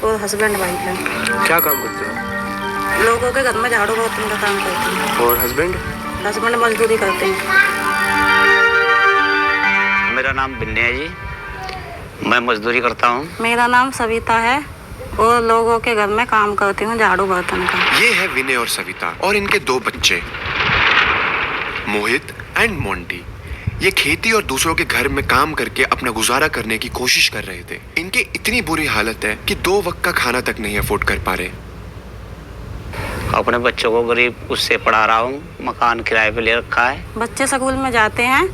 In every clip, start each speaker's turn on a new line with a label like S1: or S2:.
S1: और husband wife है।
S2: क्या काम करते हो?
S1: लोगों के घर में झाड़ू बर्तन का काम करते हैं।
S2: और हस्बैंड?
S1: हस्बैंड मजदूरी करते हैं।
S3: मेरा नाम बिन्ने है जी, मैं मजदूरी करता हूँ।
S1: मेरा नाम सविता है और लोगों के घर में काम करती हूँ झाड़ू बर्तन का।
S4: ये है विनय और सविता और इनके 2 बच्चे मोहित एंड मोंटी। ये खेती और दूसरों के घर में काम करके अपना गुजारा करने की कोशिश कर रहे थे। इनकी इतनी बुरी हालत है कि 2 वक्त का खाना तक नहीं अफोर्ड कर पा रहे।
S3: अपने बच्चों को गरीब उससे पढ़ा रहा हूँ, मकान किराए पे ले रखा है।
S1: बच्चे स्कूल में जाते हैं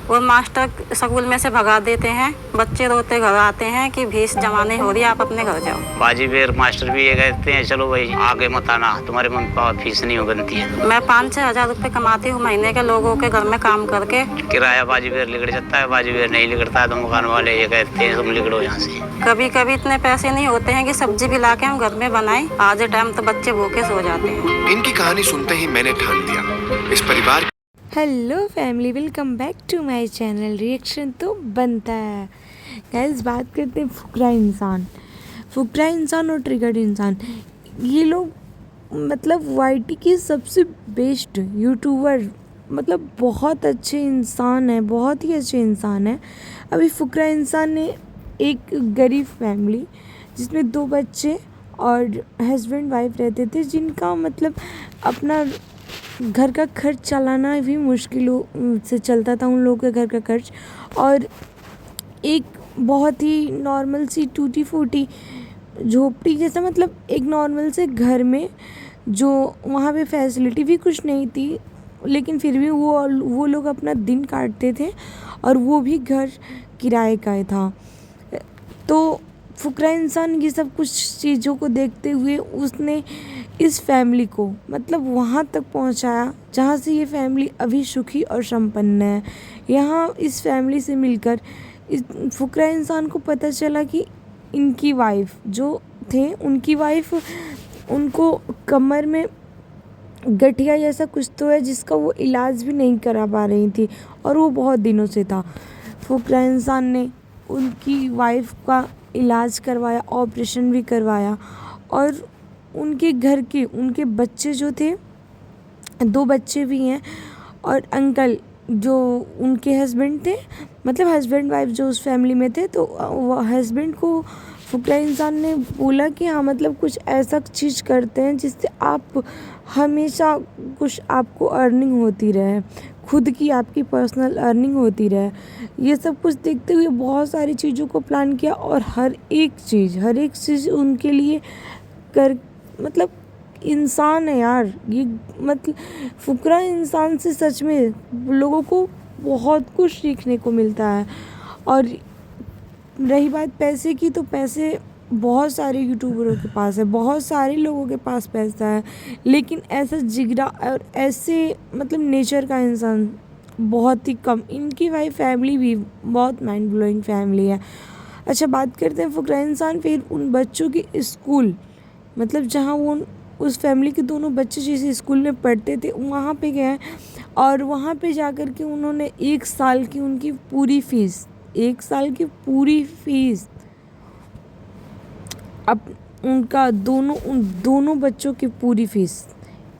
S1: और मास्टर स्कूल में से भगा देते हैं। बच्चे रोते घर आते हैं कि फीस जमा नहीं हो रही, आप अपने घर जाओ।
S3: बाजी बेर मास्टर भी ये कहते हैं चलो भाई आगे मत आना, तुम्हारे मन पर फीस नहीं बनती है।
S1: मैं 5-6 हज़ार रुपये कमाती हूँ महीने के लोगों के घर में काम करके।
S3: किराया बाजी बेर लिगड़ जाता है, बाजी बेर नहीं लिगड़ता है तो मकान वाले ये कहते हैं तुम लिगड़ो यहाँ से।
S1: कभी कभी इतने पैसे नहीं होते हैं कि सब्जी भी ला के हम घर में बनाएं। आज टाइम तो बच्चे भूखे सो जाते हैं।
S4: इनकी कहानी सुनते ही मैंने ठान लिया इस परिवार।
S5: Hello family, welcome back to my channel. Reaction तो बनता है। गाइस, बात करते हैं फुकरा इंसान और ट्रिगर्ड इंसान। ये लोग मतलब वाईटी के सबसे बेस्ट यूट्यूबर, मतलब बहुत अच्छे इंसान है, बहुत ही अच्छे इंसान है। अभी फुकरा इंसान ने एक गरीब फैमिली जिसमें 2 बच्चे और हस्बैंड वाइफ रहते थे, जिनका मतलब अपना घर का खर्च चलाना भी मुश्किलों से चलता था उन लोगों के घर का खर्च। और एक बहुत ही नॉर्मल सी टूटी फूटी झोपड़ी जैसा, मतलब एक नॉर्मल से घर में, जो वहाँ पे फैसिलिटी भी कुछ नहीं थी, लेकिन फिर भी वो लोग अपना दिन काटते थे और वो भी घर किराए का था। तो फुकरा इंसान ये सब कुछ चीज़ों को देखते हुए उसने इस फैमिली को मतलब वहाँ तक पहुँचाया जहाँ से ये फैमिली अभी सुखी और संपन्न है। यहाँ इस फैमिली से मिलकर इस फुकरा इंसान को पता चला कि इनकी वाइफ जो थे, उनकी वाइफ उनको कमर में गठिया जैसा कुछ तो है जिसका वो इलाज भी नहीं करा पा रही थी और वो बहुत दिनों से था। फुकरा इंसान ने उनकी वाइफ का इलाज करवाया, ऑपरेशन भी करवाया और उनके घर के उनके बच्चे जो थे, 2 बच्चे भी हैं, और अंकल जो उनके हस्बैंड थे, मतलब हस्बैंड वाइफ जो उस फैमिली में थे, तो वो हस्बैंड को फुकरा इंसान ने बोला कि हाँ मतलब कुछ ऐसा चीज़ करते हैं जिससे आप हमेशा कुछ आपको अर्निंग होती रहे, खुद की आपकी पर्सनल अर्निंग होती रहे। ये सब कुछ देखते हुए बहुत सारी चीज़ों को प्लान किया और हर एक चीज़ उनके लिए कर, मतलब इंसान है यार ये, मतलब फुकरा इंसान से सच में लोगों को बहुत कुछ सीखने को मिलता है। और रही बात पैसे की, तो पैसे बहुत सारे यूट्यूबरों के पास है, बहुत सारे लोगों के पास पैसा है, लेकिन ऐसा जिगरा और ऐसे मतलब नेचर का इंसान बहुत ही कम। इनकी भाई फैमिली भी बहुत माइंड ब्लोइंग फैमिली है। अच्छा, बात करते हैं फुकरा इंसान फिर उन बच्चों की स्कूल, मतलब जहाँ वो उस फैमिली के दोनों बच्चे जिस स्कूल में पढ़ते थे वहाँ पे गए और वहाँ पे जाकर के उन्होंने 1 साल की उनकी पूरी फीस, 1 साल की पूरी फीस अब उनका उन दोनों बच्चों की पूरी फीस,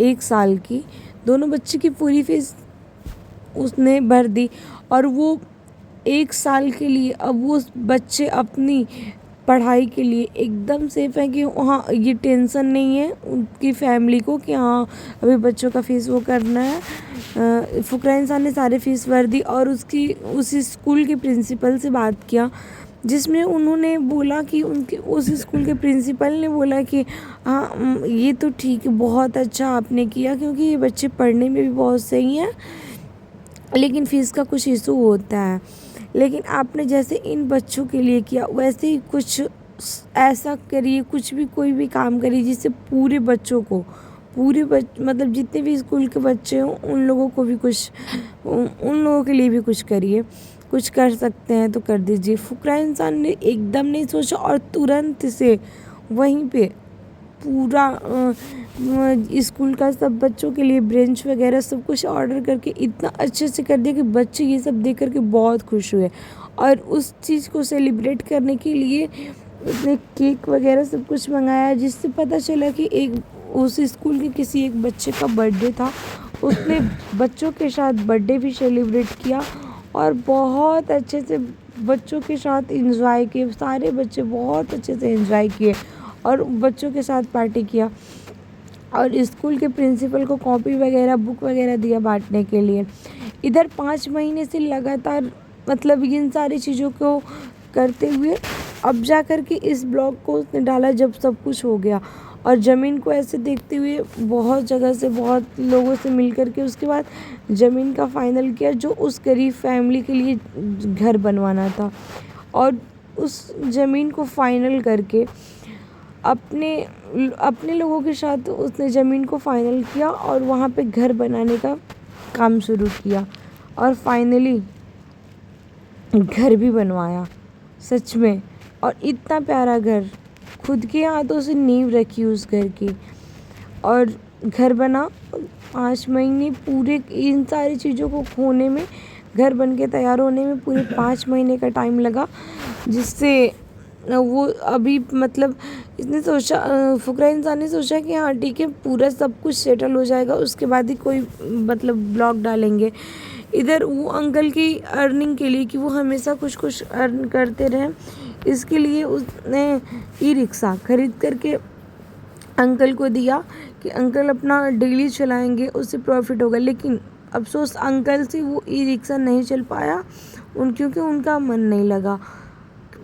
S5: 1 साल की दोनों बच्चे की पूरी फीस उसने भर दी। और वो 1 साल के लिए अब वो बच्चे अपनी पढ़ाई के लिए एकदम सेफ है कि वहाँ ये टेंशन नहीं है उनकी फैमिली को कि हाँ अभी बच्चों का फ़ीस वो करना है। फुकरा इंसान ने सारे फ़ीस भर दी और उसी स्कूल के प्रिंसिपल से बात किया, जिसमें उन्होंने बोला कि उनके उस स्कूल के प्रिंसिपल ने बोला कि हाँ ये तो ठीक है, बहुत अच्छा आपने किया, क्योंकि ये बच्चे पढ़ने में भी बहुत सही हैं, लेकिन फ़ीस का कुछ इशू होता है। लेकिन आपने जैसे इन बच्चों के लिए किया वैसे ही कुछ ऐसा करिए, कुछ भी कोई भी काम करिए जिससे पूरे बच्चों को मतलब जितने भी स्कूल के बच्चे हों उन लोगों को भी कुछ, उन लोगों के लिए भी कुछ करिए, कुछ कर सकते हैं तो कर दीजिए। फुकरा इंसान ने एकदम नहीं सोचा और तुरंत से वहीं पे पूरा स्कूल का सब बच्चों के लिए ब्रेंच वगैरह सब कुछ ऑर्डर करके इतना अच्छे से कर दिया कि बच्चे ये सब देख करके बहुत खुश हुए। और उस चीज़ को सेलिब्रेट करने के लिए उसने केक वगैरह सब कुछ मंगाया, जिससे पता चला कि एक उस स्कूल के किसी एक बच्चे का बर्थडे था। उसने बच्चों के साथ बर्थडे भी सेलिब्रेट किया और बहुत अच्छे से बच्चों के साथ एंजॉय किए। सारे बच्चे बहुत अच्छे से एंजॉय किए और बच्चों के साथ पार्टी किया। और स्कूल के प्रिंसिपल को कॉपी वगैरह बुक वगैरह दिया बांटने के लिए। इधर 5 महीने से लगातार मतलब इन सारी चीज़ों को करते हुए अब जा कर के इस ब्लॉग को उसने डाला जब सब कुछ हो गया। और ज़मीन को ऐसे देखते हुए बहुत जगह से बहुत लोगों से मिल कर के उसके बाद ज़मीन का फाइनल किया, जो उस गरीब फैमिली के लिए घर बनवाना था। और उस ज़मीन को फाइनल करके अपने लोगों के साथ उसने ज़मीन को फाइनल किया और वहाँ पे घर बनाने का काम शुरू किया और फाइनली घर भी बनवाया सच में। और इतना प्यारा घर, खुद के हाथों से नींव रखी उस घर की और घर बना। 5 महीने पूरे इन सारी चीज़ों को होने में, घर बन के तैयार होने में पूरे 5 महीने का टाइम लगा, जिससे वो अभी मतलब इसने सोचा, फुकरा इंसान ने सोचा कि हाँ ठीक है पूरा सब कुछ सेटल हो जाएगा उसके बाद ही कोई मतलब ब्लॉग डालेंगे। इधर वो अंकल की अर्निंग के लिए कि वो हमेशा कुछ कुछ अर्न करते रहें, इसके लिए उसने ई रिक्शा खरीद करके अंकल को दिया कि अंकल अपना डेली चलाएंगे, उससे प्रॉफिट होगा। लेकिन अफसोस अंकल से वो ई रिक्शा नहीं चल पाया क्योंकि उनका मन नहीं लगा।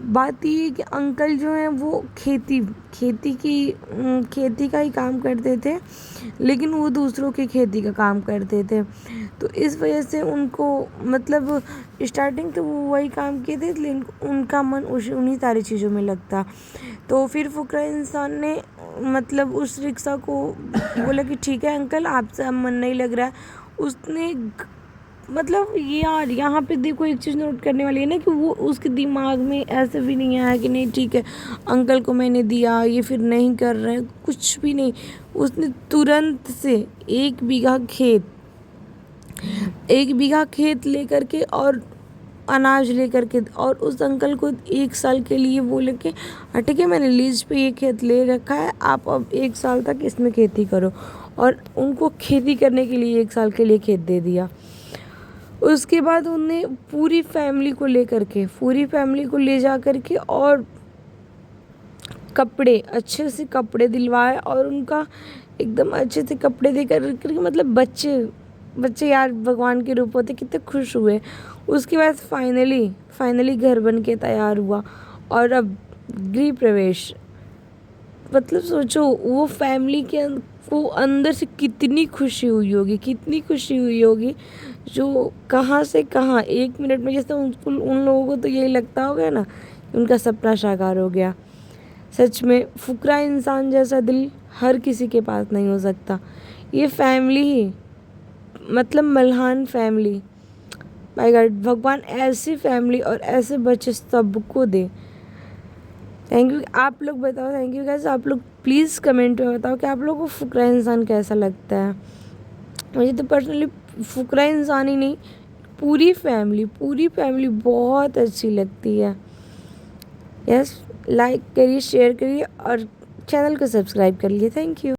S5: बात ये है कि अंकल जो हैं वो खेती का ही काम करते थे, लेकिन वो दूसरों की खेती का काम करते थे। तो इस वजह से उनको मतलब स्टार्टिंग तो वो वही काम किए थे, लेकिन उनका मन उन्हीं सारी चीज़ों में लगता। तो फिर फुकरा इंसान ने मतलब उस रिक्शा को बोला कि ठीक है अंकल आपसे अब मन नहीं लग रहा है। उसने मतलब ये यार यहाँ पे देखो एक चीज़ नोट करने वाली है ना कि वो उसके दिमाग में ऐसे भी नहीं आया कि नहीं ठीक है अंकल को मैंने दिया ये फिर नहीं कर रहे हैं, कुछ भी नहीं। उसने तुरंत से 1 बीघा खेत लेकर के और अनाज लेकर के और उस अंकल को 1 साल के लिए बोले कि ठीक है मैंने लीज पे ये खेत ले रखा है, आप अब 1 साल तक इसमें खेती करो। और उनको खेती करने के लिए 1 साल के लिए खेत दे दिया। उसके बाद उन्हें पूरी फैमिली को ले जा कर के और कपड़े अच्छे से कपड़े दिलवाए और उनका एकदम अच्छे से कपड़े दे कर मतलब बच्चे यार भगवान के रूप होते, कितने खुश हुए। उसके बाद फाइनली घर बन के तैयार हुआ और अब गृह प्रवेश। मतलब सोचो वो फैमिली को अंदर से कितनी खुशी हुई होगी जो कहाँ से कहाँ 1 मिनट में, जैसे उन लोगों को तो यही लगता होगा ना कि उनका सपना साकार हो गया। सच में फुकरा इंसान जैसा दिल हर किसी के पास नहीं हो सकता। ये फैमिली ही मतलब मल्हान फैमिली, माय गॉड भगवान ऐसी फैमिली और ऐसे बच्चे सबको दे। Thank you. आप लोग बताओ, थैंक यू गाइस। आप लोग प्लीज़ कमेंट में बताओ कि आप लोगों को फुकरा इंसान कैसा लगता है। मुझे तो पर्सनली फुकरा इंसान ही नहीं पूरी फैमिली बहुत अच्छी लगती है। यस, लाइक करिए, शेयर करिए और चैनल को सब्सक्राइब कर लीजिए। Thank you.